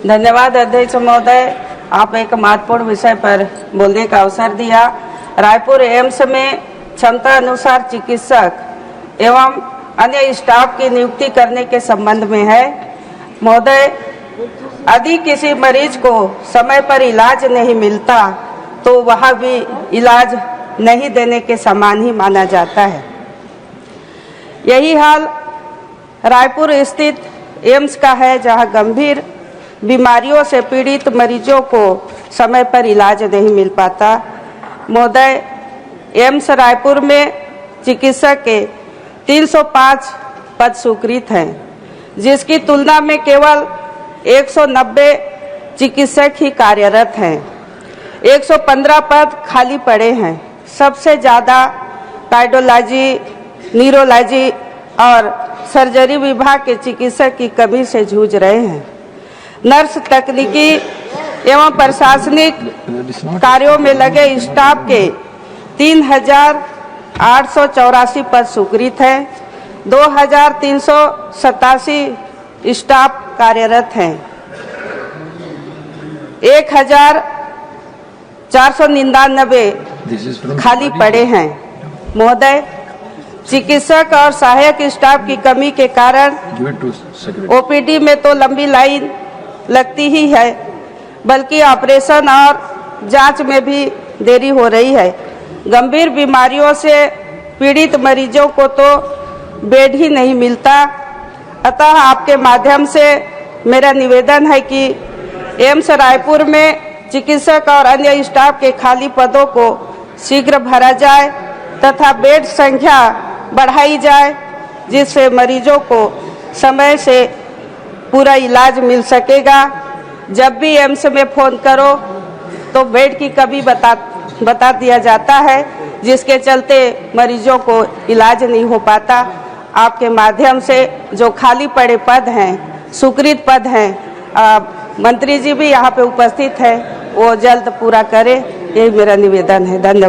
धन्यवाद अध्यक्ष महोदय, आप एक महत्वपूर्ण विषय पर बोलने का अवसर दिया। रायपुर एम्स में क्षमता अनुसार चिकित्सक एवं अन्य स्टाफ की नियुक्ति करने के संबंध में है। महोदय, यदि किसी मरीज को समय पर इलाज नहीं मिलता तो वह भी इलाज नहीं देने के समान ही माना जाता है। यही हाल रायपुर स्थित एम्स का है, जहां गंभीर बीमारियों से पीड़ित मरीजों को समय पर इलाज नहीं मिल पाता। महोदय, एम्स रायपुर में चिकित्सक के 305 पद स्वीकृत हैं, जिसकी तुलना में केवल 190 चिकित्सक ही कार्यरत हैं। 115 पद खाली पड़े हैं। सबसे ज़्यादा कार्डियोलॉजी, न्यूरोलॉजी और सर्जरी विभाग के चिकित्सक की कमी से जूझ रहे हैं। नर्स, तकनीकी एवं प्रशासनिक कार्यों में लगे स्टाफ के 3,884 पद स्वीकृत हैं। 2,387 स्टाफ कार्यरत हैं। 1,499 खाली पड़े हैं। महोदय, चिकित्सक और सहायक स्टाफ की कमी के कारण ओपीडी में तो लंबी लाइन लगती ही है, बल्कि ऑपरेशन और जांच में भी देरी हो रही है। गंभीर बीमारियों से पीड़ित मरीजों को तो बेड ही नहीं मिलता। अतः आपके माध्यम से मेरा निवेदन है कि एम्स रायपुर में चिकित्सक और अन्य स्टाफ के खाली पदों को शीघ्र भरा जाए तथा बेड संख्या बढ़ाई जाए, जिससे मरीजों को समय से पूरा इलाज मिल सकेगा। जब भी एम्स में फ़ोन करो तो बेड की कमी बता दिया जाता है, जिसके चलते मरीजों को इलाज नहीं हो पाता। आपके माध्यम से जो खाली पड़े पद हैं, स्वीकृत पद हैं, मंत्री जी भी यहाँ पे उपस्थित हैं, वो जल्द पूरा करें, यही मेरा निवेदन है। धन्यवाद।